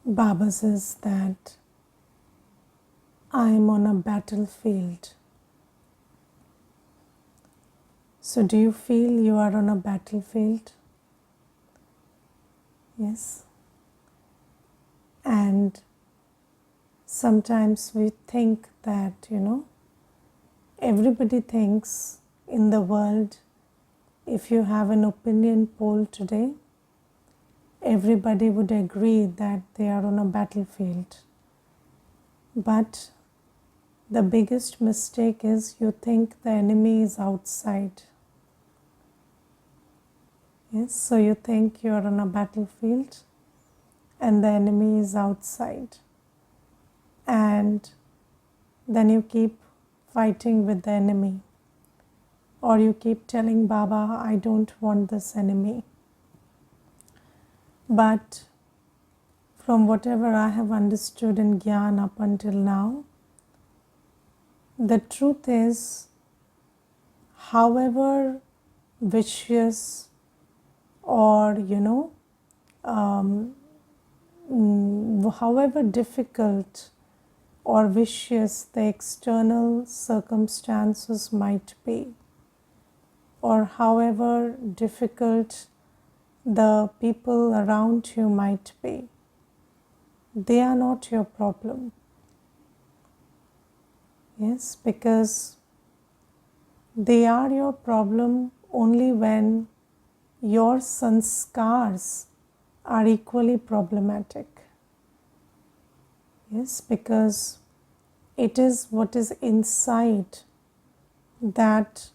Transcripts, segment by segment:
Baba says that I am on a battlefield. So, do you feel you are on a battlefield? Yes. And sometimes we think that, everybody thinks in the world, if you have an opinion poll today, everybody would agree that they are on a battlefield. But the biggest mistake is you think the enemy is outside. Yes, so you think you are on a battlefield and the enemy is outside. And then you keep fighting with the enemy. Or you keep telling Baba, I don't want this enemy. But from whatever I have understood in Gyan up until now, the truth is, however vicious or, however difficult or vicious the external circumstances might be, or however difficult the people around you might be, they are not your problem. Yes, because they are your problem only when your sanskars are equally problematic. Yes, because it is what is inside that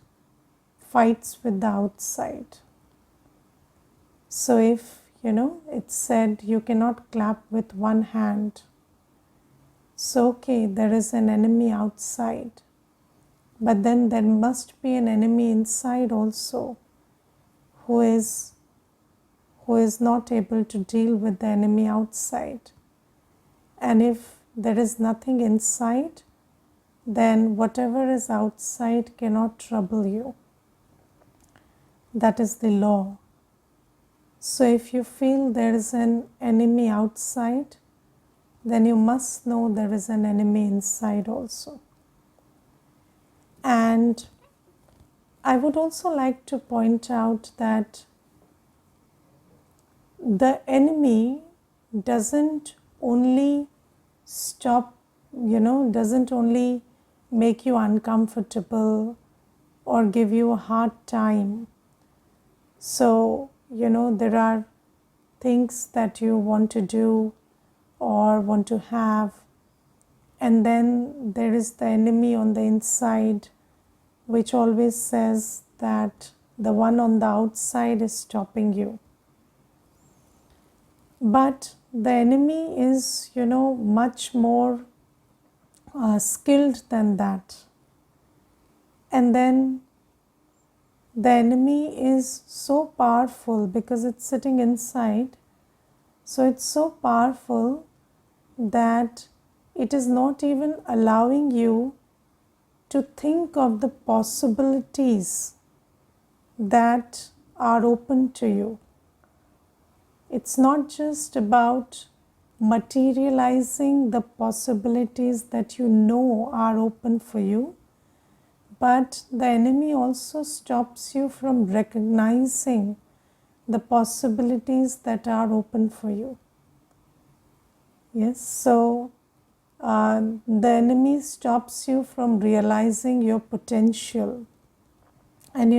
fights with the outside. So if, it's said you cannot clap with one hand, so okay, there is an enemy outside, but then there must be an enemy inside also who is not able to deal with the enemy outside. And if there is nothing inside, then whatever is outside cannot trouble you. That is the law. So if you feel there is an enemy outside, then you must know there is an enemy inside also. And I would also like to point out that the enemy doesn't only doesn't only make you uncomfortable or give you a hard time. So, there are things that you want to do or want to have, and then there is the enemy on the inside which always says that the one on the outside is stopping you. But the enemy is, much more skilled than that. And then the enemy is so powerful because it's sitting inside. So it's so powerful that it is not even allowing you to think of the possibilities that are open to you. It's not just about materializing the possibilities that you know are open for you, but the enemy also stops you from recognizing the possibilities that are open for you. Yes, so the enemy stops you from realizing your potential. And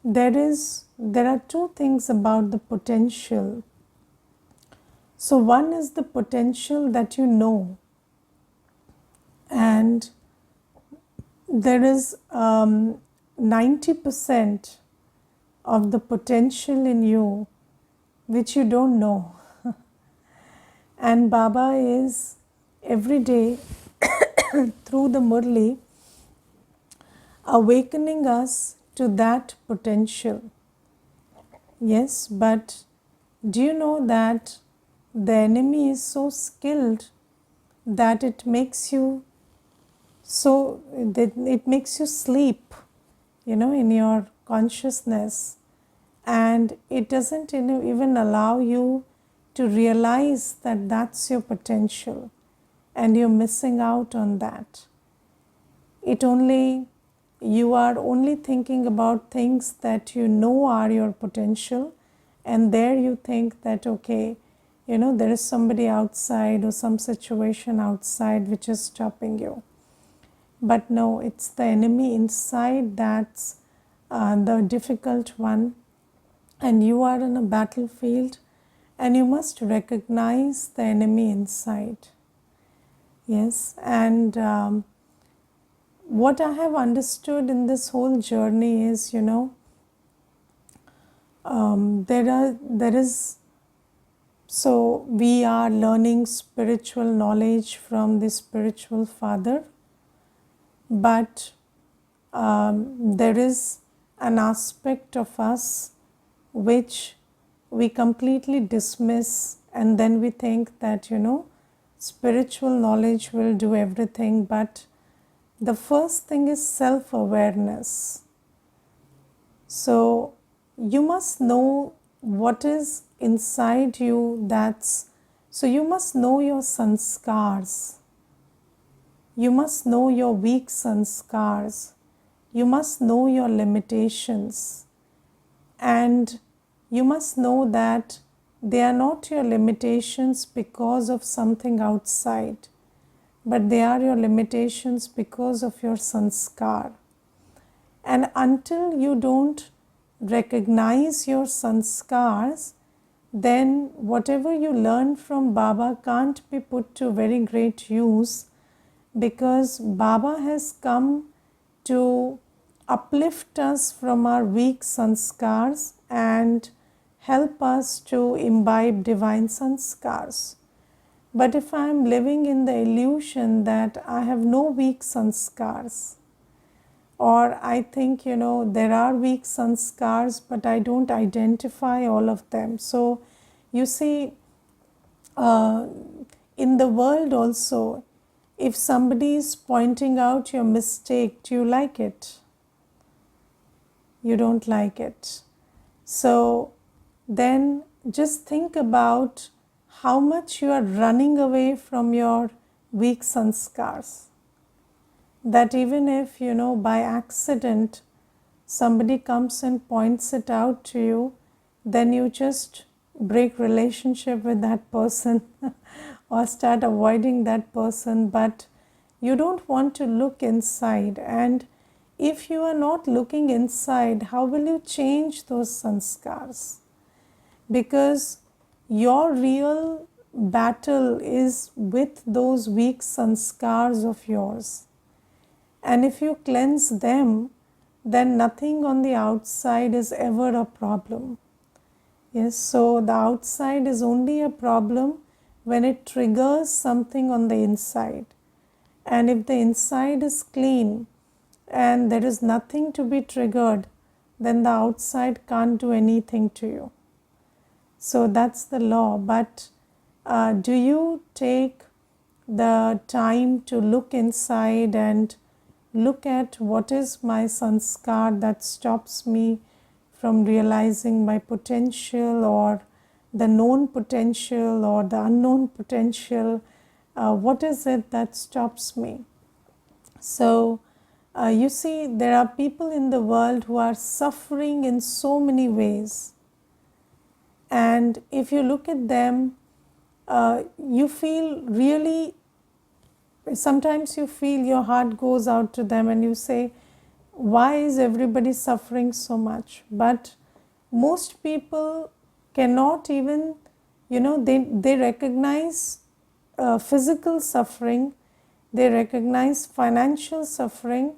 there are two things about the potential. So one is the potential that you know, and there is 90% of the potential in you which you don't know. And Baba is every day through the Murli awakening us to that potential. Yes, but do you know that the enemy is so skilled that it makes you sleep, in your consciousness, and it doesn't even allow you to realize that that's your potential and you're missing out on that. You are only thinking about things that you know are your potential, and there you think that, okay, there is somebody outside or some situation outside which is stopping you. But no, it's the enemy inside that's the difficult one, and you are on a battlefield and you must recognize the enemy inside. Yes, and what I have understood in this whole journey is, so we are learning spiritual knowledge from the spiritual father, but there is an aspect of us which we completely dismiss, and then we think that, spiritual knowledge will do everything. But the first thing is self-awareness. So you must know what is inside you. So you must know your sanskars. You must know your weak sanskars. You must know your limitations. And you must know that they are not your limitations because of something outside, but they are your limitations because of your sanskar. And until you don't recognize your sanskars, then whatever you learn from Baba can't be put to very great use, because Baba has come to uplift us from our weak sanskars and help us to imbibe divine sanskars. But if I am living in the illusion that I have no weak sanskars, or I think, there are weak sanskars, but I don't identify all of them. So, you see, in the world also, if somebody is pointing out your mistake, do you like it? You don't like it. So, then just think about how much you are running away from your weak sanskars. That even if, by accident somebody comes and points it out to you, then you just break relationship with that person or start avoiding that person. But you don't want to look inside, and if you are not looking inside, how will you change those sanskars? Because your real battle is with those weak sanskars of yours. And if you cleanse them, then nothing on the outside is ever a problem. Yes, so the outside is only a problem when it triggers something on the inside. And if the inside is clean and there is nothing to be triggered, then the outside can't do anything to you. So that's the law. But do you take the time to look inside and look at what is my sanskar that stops me from realizing my potential, or the known potential or the unknown potential? What is it that stops me? So you see, there are people in the world who are suffering in so many ways. And if you look at them, you feel really, sometimes you feel your heart goes out to them and you say, why is everybody suffering so much? But most people cannot even, they recognize physical suffering, they recognize financial suffering,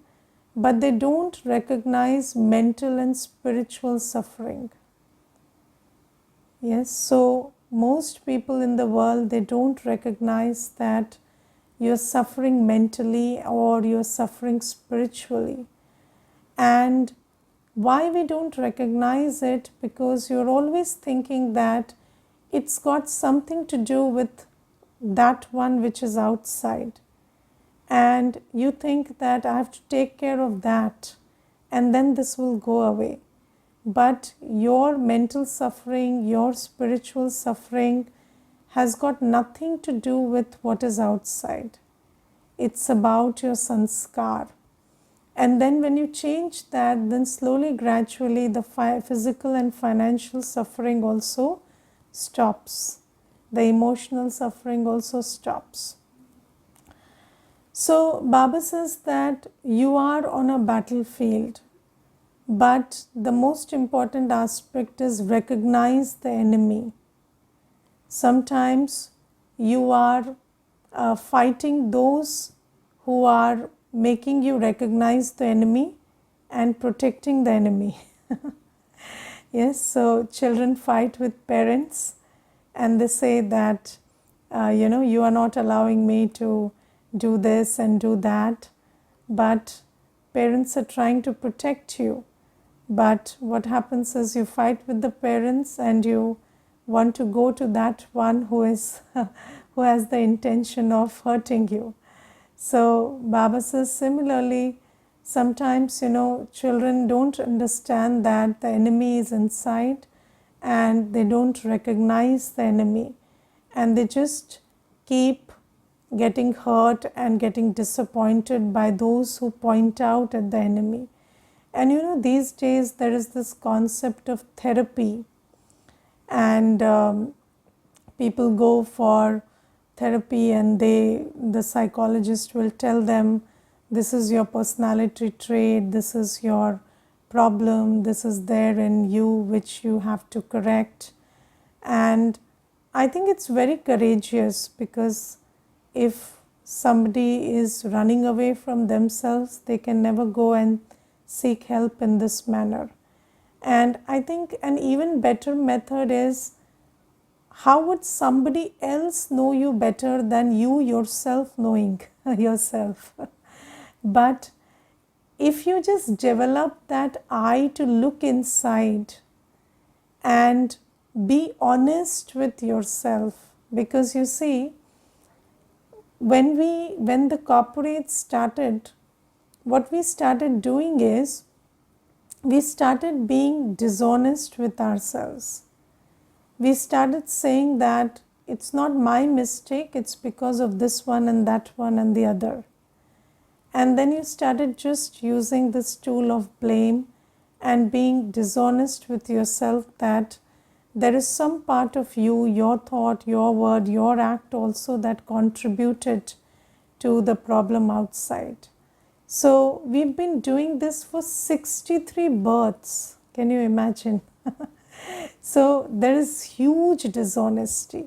but they don't recognize mental and spiritual suffering. Yes, so most people in the world, they don't recognize that you're suffering mentally or you're suffering spiritually. And why we don't recognize it? Because you're always thinking that it's got something to do with that one which is outside. And you think that I have to take care of that and then this will go away. But your mental suffering, your spiritual suffering has got nothing to do with what is outside. It's about your sanskar. And then when you change that, then slowly, gradually, the physical and financial suffering also stops. The emotional suffering also stops. So Baba says that you are on a battlefield, but the most important aspect is recognize the enemy. Sometimes you are fighting those who are making you recognize the enemy and protecting the enemy. Yes, so children fight with parents and they say that, you are not allowing me to do this and do that, but parents are trying to protect you. But what happens is you fight with the parents and you want to go to that one who is who has the intention of hurting you. So Baba says similarly, sometimes children don't understand that the enemy is inside and they don't recognize the enemy, and they just keep getting hurt and getting disappointed by those who point out at the enemy. And these days there is this concept of therapy, and people go for therapy and the psychologist will tell them, this is your personality trait, this is your problem, this is there in you which you have to correct. And I think it's very courageous, because if somebody is running away from themselves, they can never go and seek help in this manner. And I think an even better method is, how would somebody else know you better than you yourself knowing yourself? But if you just develop that eye to look inside and be honest with yourself, because you see, when the corporates started, what we started doing is, we started being dishonest with ourselves. We started saying that it's not my mistake, it's because of this one and that one and the other. And then you started just using this tool of blame and being dishonest with yourself, that there is some part of you, your thought, your word, your act also, that contributed to the problem outside. So we've been doing this for 63 births. Can you imagine? So there is huge dishonesty.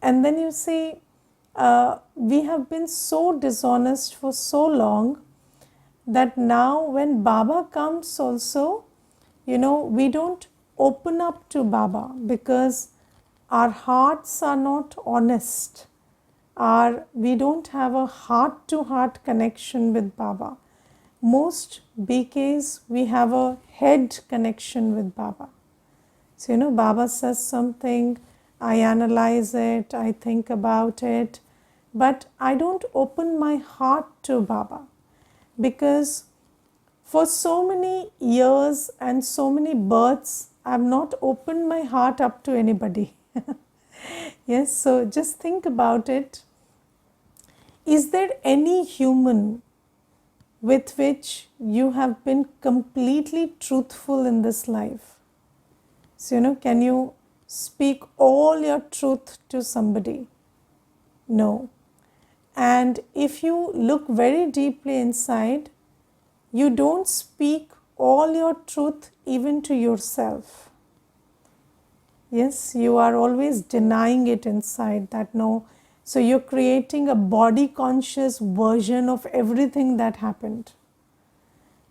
And then you see, we have been so dishonest for so long that now when Baba comes also, we don't open up to Baba, because our hearts are not honest. We don't have a heart-to-heart connection with Baba. Most BKs, we have a head connection with Baba. So, Baba says something, I analyze it, I think about it, but I don't open my heart to Baba, because for so many years and so many births, I have not opened my heart up to anybody. Yes, so just think about it. Is there any human with which you have been completely truthful in this life? So, can you speak all your truth to somebody? No. And if you look very deeply inside, you don't speak all your truth even to yourself. Yes, you are always denying it inside, that no. So you're creating a body conscious version of everything that happened,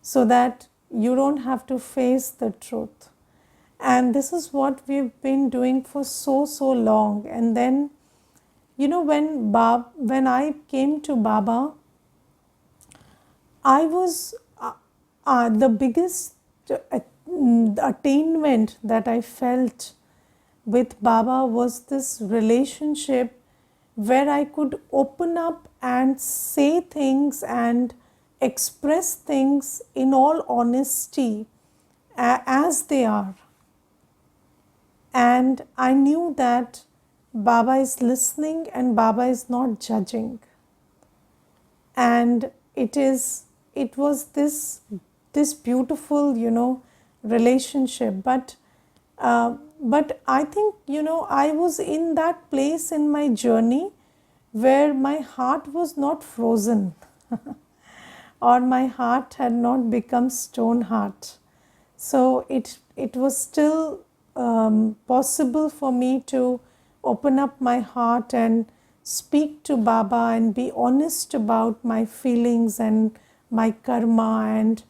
so that you don't have to face the truth. And this is what we've been doing for so long. And then, when I came to Baba, I was the biggest attainment that I felt with Baba was this relationship where I could open up and say things and express things in all honesty as they are. And I knew that, Baba is listening and Baba is not judging. And it was this beautiful, relationship. But I think, I was in that place in my journey where my heart was not frozen or my heart had not become stone heart. So it was still possible for me to open up my heart and speak to Baba and be honest about my feelings and my karma, and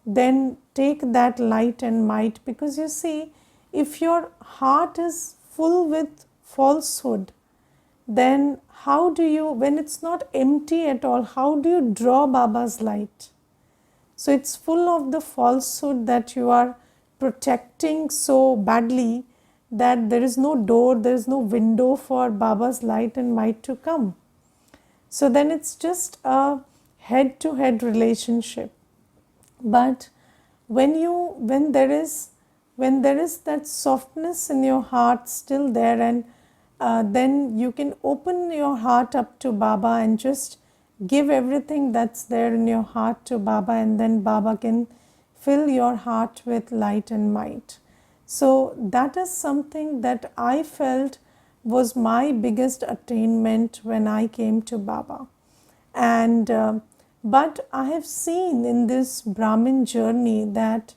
then take that light and might. Because you see, if your heart is full with falsehood, then how do you, when it's not empty at all, how do you draw Baba's light? So it's full of the falsehood that you are protecting so badly that there is no door, there is no window for Baba's light and might to come. So then it's just a head to head relationship. But when there is that softness in your heart still there, and then you can open your heart up to Baba and just give everything that's there in your heart to Baba, and then Baba can fill your heart with light and might. So that is something that I felt was my biggest attainment when I came to Baba. And but I have seen in this Brahmin journey that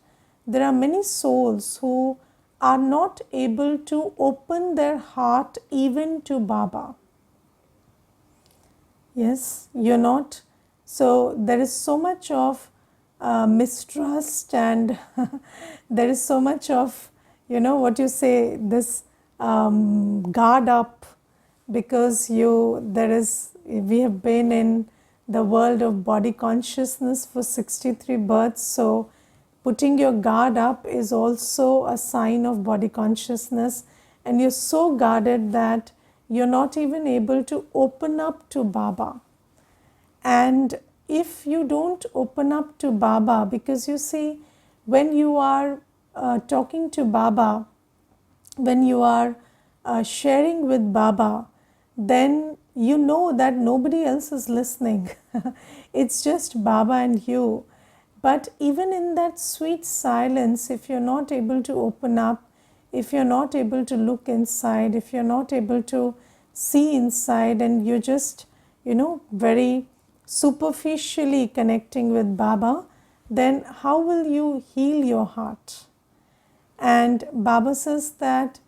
there are many souls who are not able to open their heart even to Baba. Yes, you're not. So there is so much of mistrust, and there is so much of, what you say, this guard up, because we have been in the world of body consciousness for 63 births. So putting your guard up is also a sign of body consciousness, and you're so guarded that you're not even able to open up to Baba. And if you don't open up to Baba, because you see, when you are talking to Baba, when you are sharing with Baba, then you know that nobody else is listening. It's just Baba and you. But even in that sweet silence, if you're not able to open up, if you're not able to look inside, if you're not able to see inside, and you're just, very superficially connecting with Baba, then how will you heal your heart? And Baba says that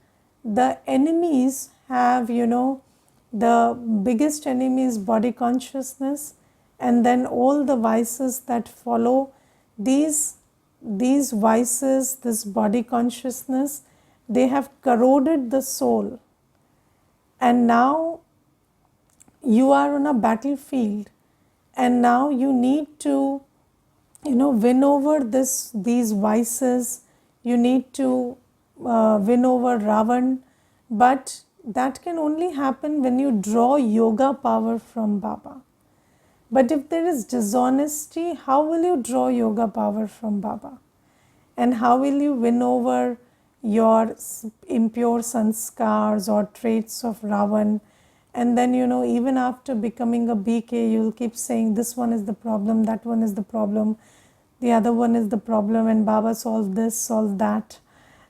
the enemies have, the biggest enemy is body consciousness, and then all the vices that follow these vices, this body consciousness, they have corroded the soul. And now you are on a battlefield, and now you need to, win over these vices. You need to win over Ravan, but that can only happen when you draw yoga power from Baba. But if there is dishonesty, how will you draw yoga power from Baba? And how will you win over your impure sanskars or traits of Ravan? And then, even after becoming a BK, you'll keep saying, this one is the problem, that one is the problem, the other one is the problem, and Baba solved this, solved that.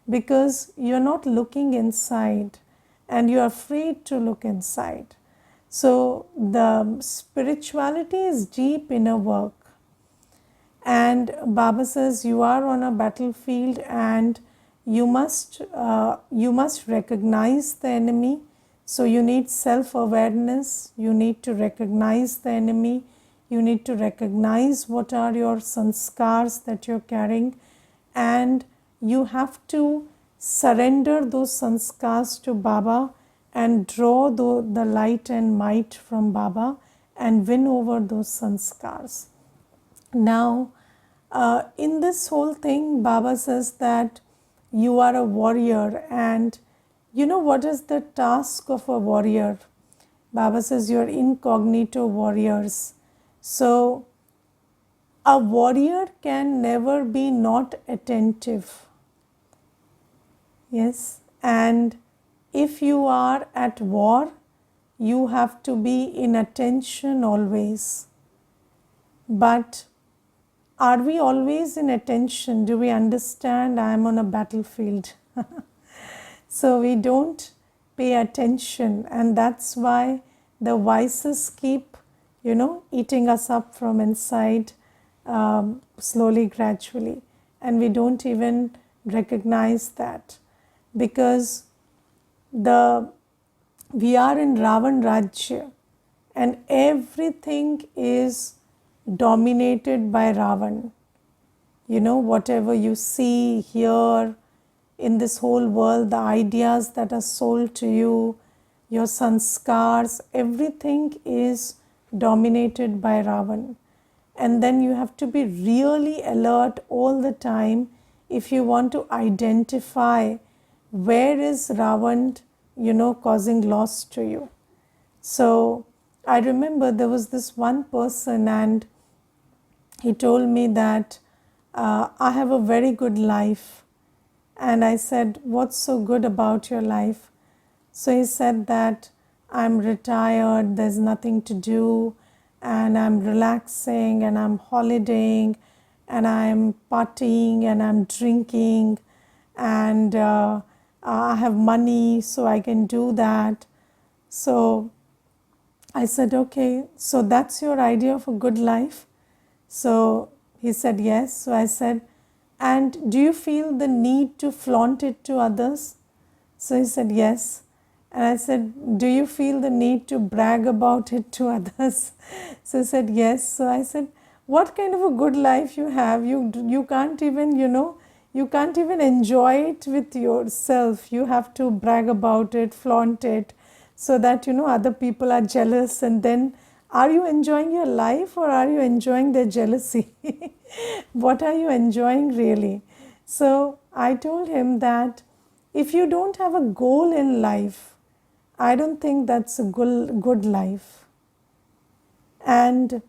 Because you're not looking inside and you're afraid to look inside. So the spirituality is deep inner work. And Baba says you are on a battlefield, and you must recognize the enemy. So you need self-awareness, you need to recognize the enemy, you need to recognize what are your sanskars that you're carrying, and you have to surrender those sanskars to Baba and draw the light and might from Baba and win over those sanskars. Now, in this whole thing, Baba says that you are a warrior, and you know what is the task of a warrior? Baba says you are incognito warriors. So, a warrior can never be not attentive. Yes, and if you are at war, you have to be in attention always. But are we always in attention? Do we understand I am on a battlefield? So we don't pay attention, and that's why the vices keep, eating us up from inside, slowly, gradually, and we don't even recognize that, because we are in Ravan Rajya, and everything is dominated by Ravan. Whatever you see, hear in this whole world, the ideas that are sold to you, your sanskars, everything is dominated by Ravan. And then you have to be really alert all the time if you want to identify where is Ravan, causing loss to you. So I remember there was this one person, and he told me that I have a very good life. And I said, what's so good about your life? So he said that I'm retired, there's nothing to do, and I'm relaxing, and I'm holidaying, and I'm partying, and I'm drinking, and I have money, so I can do that. So I said, okay, so that's your idea of a good life? So he said, yes. So I said, and do you feel the need to flaunt it to others? So he said, yes. And I said, do you feel the need to brag about it to others? So he said, yes. So I said, what kind of a good life you have? You can't even, you can't even enjoy it with yourself. You have to brag about it, flaunt it, so that, other people are jealous. And then, are you enjoying your life, or are you enjoying their jealousy? What are you enjoying really? So I told him that if you don't have a goal in life, I don't think that's a good life. And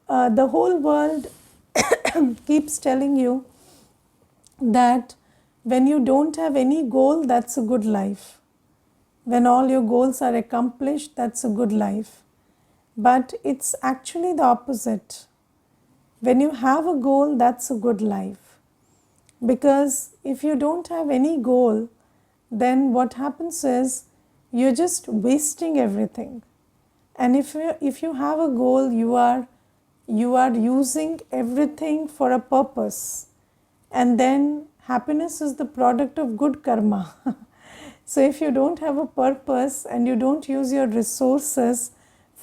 the whole world keeps telling you that when you don't have any goal, that's a good life. When all your goals are accomplished, that's a good life. But it's actually the opposite. When you have a goal, that's a good life. Because if you don't have any goal, then what happens is you're just wasting everything. And if you have a goal, you are using everything for a purpose. And then happiness is the product of good karma. So if you don't have a purpose and you don't use your resources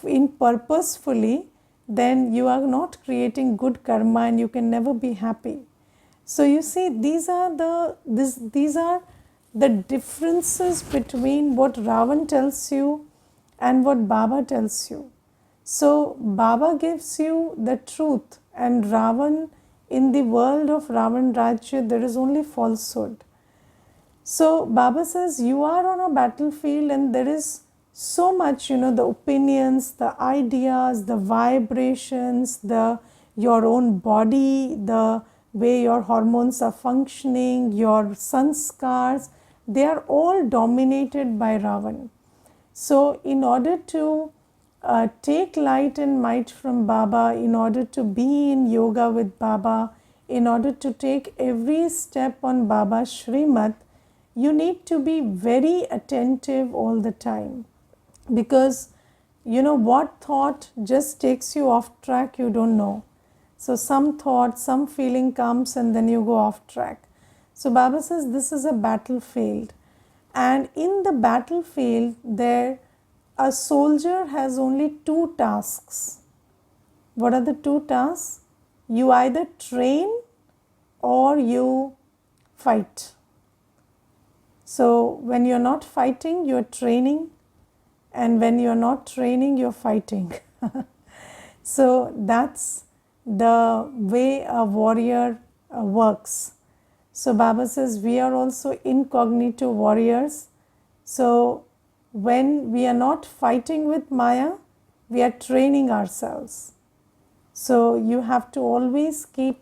in purposefully, then you are not creating good karma, and you can never be happy. So you see, these are the differences between what Ravan tells you and what Baba tells you. So Baba gives you the truth, and Ravan, in the world of Ravan Rajya, there is only falsehood. So Baba says you are on a battlefield, and there is so much, the opinions, the ideas, the vibrations, your own body, the way your hormones are functioning, your sanskars, they are all dominated by Ravan. So in order to take light and might from Baba, in order to be in yoga with Baba, in order to take every step on Baba's Srimad, you need to be very attentive all the time. Because what thought just takes you off track, you don't know. So some thought, some feeling comes, and then you go off track. So Baba says this is a battlefield, and in the battlefield a soldier has only two tasks. What are the two tasks? You either train or you fight. So when you're not fighting, you're training, and when you're not training, you're fighting. So that's the way a warrior works. So Baba says we are also incognito warriors. So when we are not fighting with Maya, we are training ourselves. So you have to always keep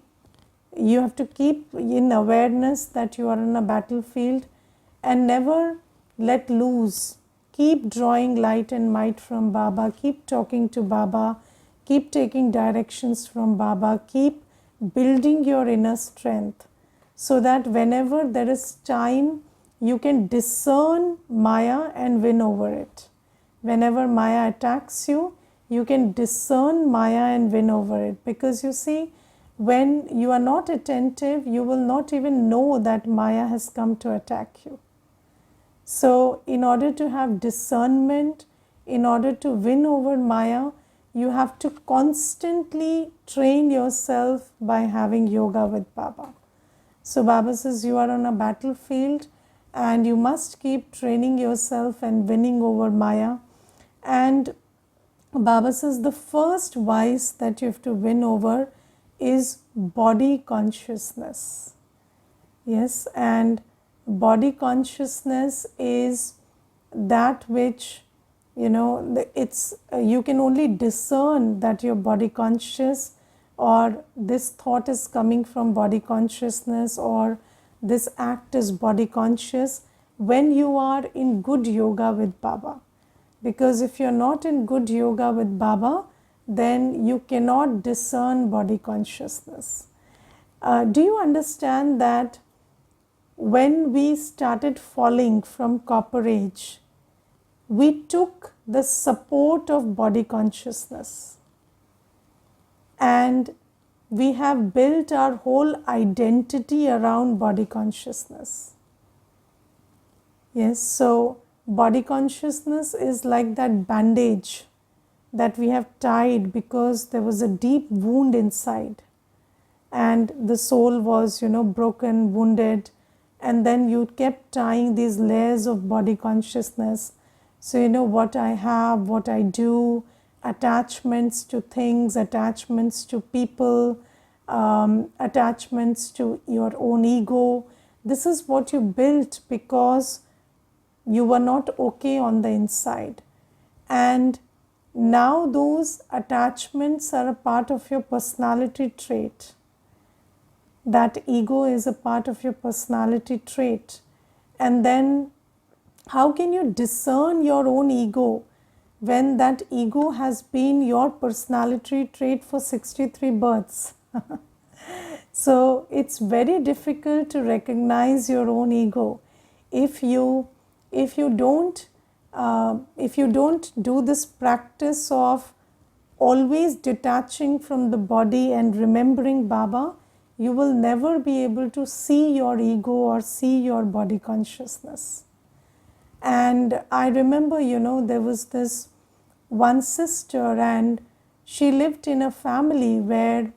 in awareness that you are in a battlefield, and never let loose. Keep drawing light and might from Baba. Keep talking to Baba. Keep taking directions from Baba. Keep building your inner strength so that whenever there is time, you can discern Maya and win over it. Whenever Maya attacks you, you can discern Maya and win over it. Because you see, when you are not attentive, you will not even know that Maya has come to attack you. So, in order to have discernment, in order to win over Maya, you have to constantly train yourself by having yoga with Baba. So, Baba says you are on a battlefield and you must keep training yourself and winning over Maya. And Baba says the first vice that you have to win over is body consciousness. Yes, and body consciousness is that which, it's you can only discern that you're body conscious, or this thought is coming from body consciousness, or this act is body conscious when you are in good yoga with Baba. Because if you're not in good yoga with Baba, then you cannot discern body consciousness. Do you understand that when we started falling from copper age, we took the support of body consciousness and we have built our whole identity around body consciousness. Yes, so body consciousness is like that bandage that we have tied because there was a deep wound inside and the soul was, broken, wounded, and then you kept tying these layers of body consciousness. So, what I have, what I do, attachments to things, attachments to people, attachments to your own ego. This is what you built because you were not okay on the inside. And now those attachments are a part of your personality trait. That ego is a part of your personality trait. And then how can you discern your own ego when that ego has been your personality trait for 63 births? So it's very difficult to recognize your own ego if you don't do this practice of always detaching from the body and remembering Baba. You will never be able to see your ego or see your body consciousness. And I remember, there was this one sister and she lived in a family where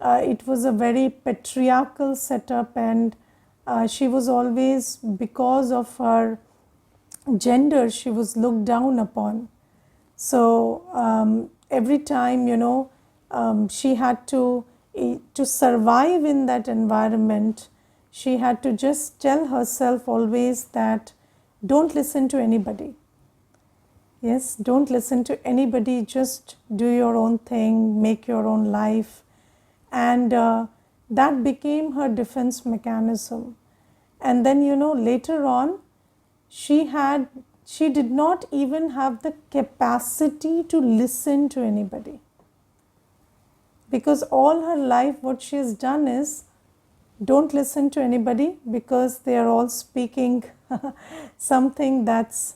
it was a very patriarchal setup, and she was always, because of her gender, she was looked down upon. So every time, she had to survive in that environment, she had to just tell herself always that don't listen to anybody. Yes, don't listen to anybody, just do your own thing, make your own life. And that became her defense mechanism. And then, later on, she did not even have the capacity to listen to anybody. Because all her life what she has done is don't listen to anybody because they are all speaking something that's,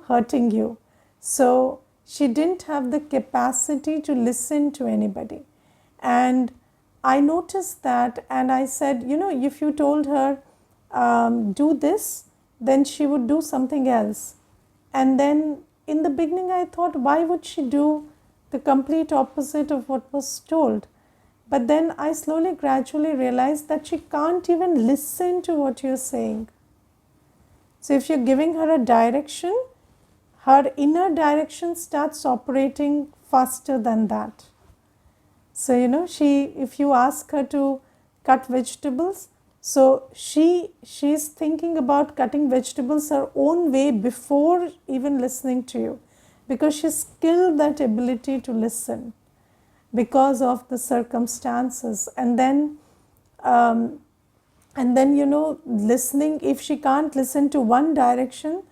hurting you. So she didn't have the capacity to listen to anybody. And I noticed that, and I said, if you told her do this, then she would do something else. And then in the beginning I thought, why would she do the complete opposite of what was told? But then I slowly, gradually realized that she can't even listen to what you're saying. So if you're giving her a direction, her inner direction starts operating faster than that. So, if you ask her to cut vegetables, so she's thinking about cutting vegetables her own way before even listening to you, because she's skilled that ability to listen because of the circumstances. And then listening, if she can't listen to one direction,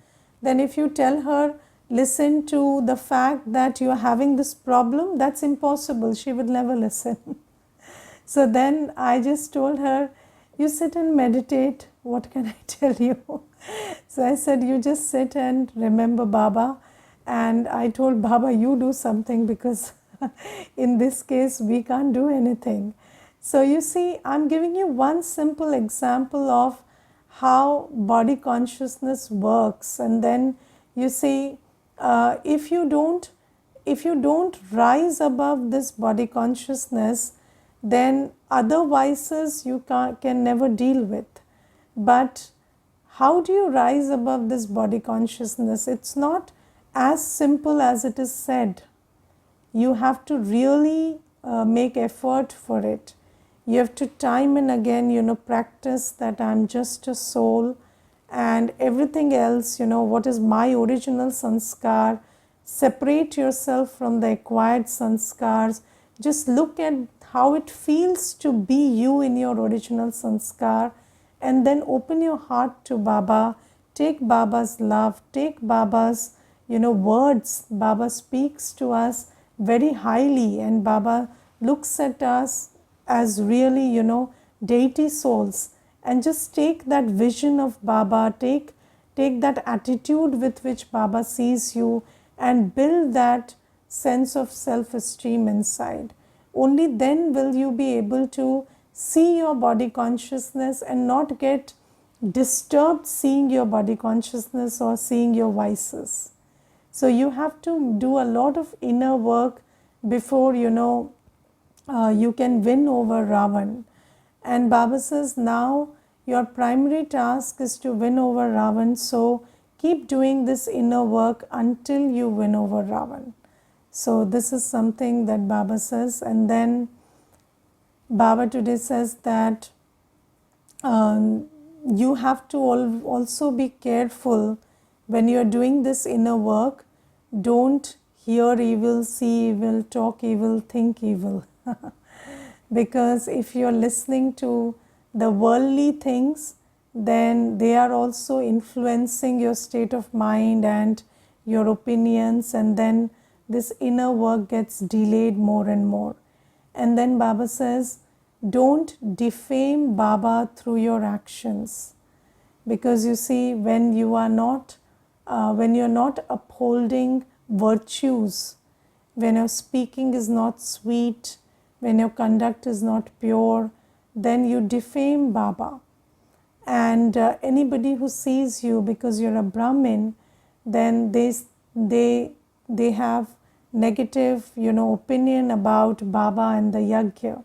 Then if you tell her, listen to the fact that you are having this problem, that's impossible. She would never listen. So then I just told her, you sit and meditate. What can I tell you? So I said, you just sit and remember Baba. And I told Baba, you do something, because in this case, we can't do anything. So you see, I'm giving you one simple example of how body consciousness works. And then you see, if you don't rise above this body consciousness, then other vices you can never deal with. But how do you rise above this body consciousness? It's not as simple as it is said. You have to really make effort for it. You have to time and again, practice that I'm just a soul, and everything else, what is my original sanskar. Separate yourself from the acquired sanskars. Just look at how it feels to be you in your original sanskar, and then open your heart to Baba. Take Baba's love, take Baba's words. Baba speaks to us very highly, and Baba looks at us as really deity souls. And just take that vision of Baba, take that attitude with which Baba sees you, and build that sense of self-esteem inside. Only then will you be able to see your body consciousness and not get disturbed seeing your body consciousness or seeing your vices. So you have to do a lot of inner work before you can win over Ravan. And Baba says, now your primary task is to win over Ravan. So keep doing this inner work until you win over Ravan. So this is something that Baba says. And then Baba today says that you have to also be careful when you are doing this inner work. Don't hear evil, see evil, talk evil, think evil. Because if you are listening to the worldly things, then they are also influencing your state of mind and your opinions, and then this inner work gets delayed more and more. And then Baba says, don't defame Baba through your actions. Because you see, when you are not upholding virtues, when your speaking is not sweet, when your conduct is not pure, then you defame Baba. And anybody who sees you, because you're a Brahmin, then they have negative opinion about Baba and the yajna.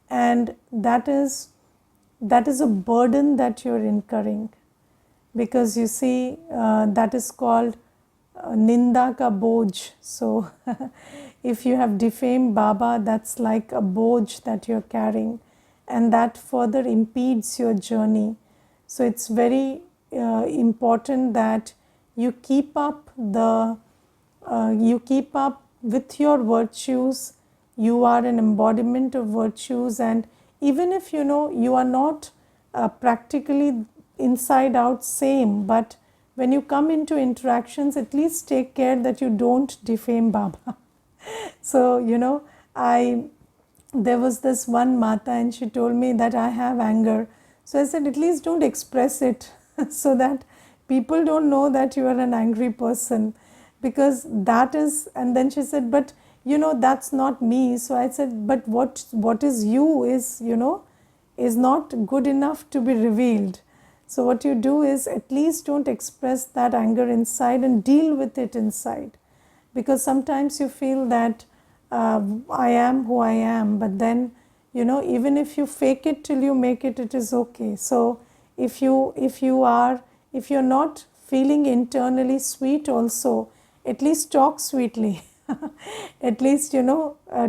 And that is a burden that you're incurring. Because you see, that is called Ninda ka boj. So if you have defamed Baba, that's like a boj that you're carrying, and that further impedes your journey. So it's very important that you keep up with your virtues. You are an embodiment of virtues, and even if you are not practically inside out same, but when you come into interactions, at least take care that you don't defame Baba. So there was this one Mata, and she told me that I have anger. So I said, at least don't express it so that people don't know that you are an angry person, because that is. And then she said, but that's not me. So I said, but what is you is not good enough to be revealed. So what you do is, at least don't express that anger inside and deal with it inside. Because sometimes you feel that I am who I am, but then even if you fake it till you make it, it is okay. So if you're not feeling internally sweet also, at least talk sweetly. At least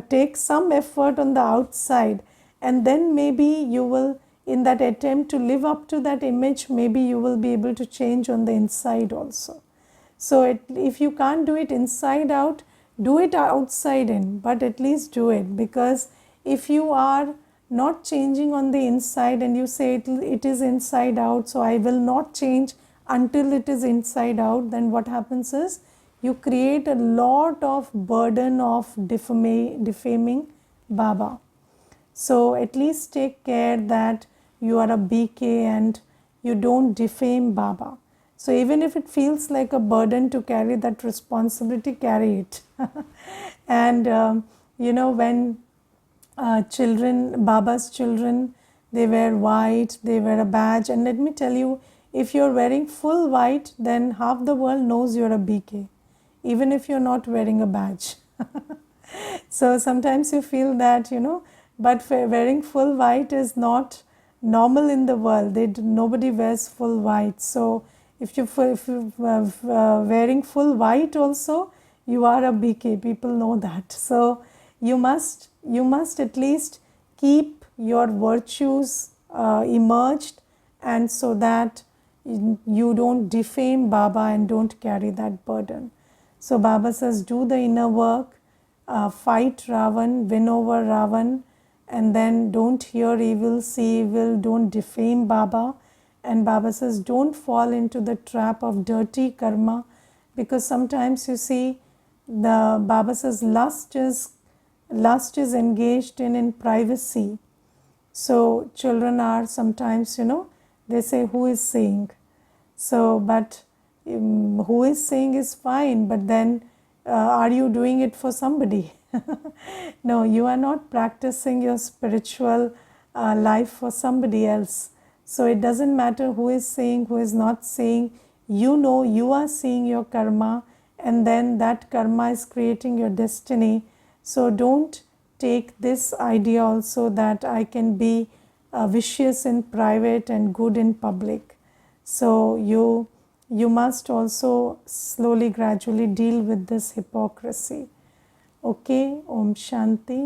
take some effort on the outside, and then maybe you will, in that attempt to live up to that image, maybe you will be able to change on the inside also. So if you can't do it inside out, do it outside in, but at least do it. Because if you are not changing on the inside and you say it is inside out, so I will not change until it is inside out, then what happens is you create a lot of burden of defaming Baba. So at least take care that you are a BK and you don't defame Baba. So even if it feels like a burden to carry that responsibility, carry it. And when Baba's children, they wear white, they wear a badge, and let me tell you, if you're wearing full white, then half the world knows you're a BK, even if you're not wearing a badge. So sometimes you feel that, but wearing full white is not normal in the world. Nobody wears full white. So if you wearing full white also, you are a BK. People know that. So you must at least keep your virtues emerged, and so that you don't defame Baba and don't carry that burden. So Baba says, do the inner work, fight Ravan, win over Ravan, and then don't hear evil, see evil, don't defame Baba. And Baba says, don't fall into the trap of dirty karma, because sometimes you see, the Baba says lust is engaged in privacy. So children are sometimes, they say, who is saying? So, but who is saying is fine, but then are you doing it for somebody? No, you are not practicing your spiritual life for somebody else. So it doesn't matter who is saying, who is not saying. You know you are seeing your karma, and then that karma is creating your destiny. So don't take this idea also that I can be vicious in private and good in public. So you must also slowly, gradually deal with this hypocrisy. Okay, Om Shanti.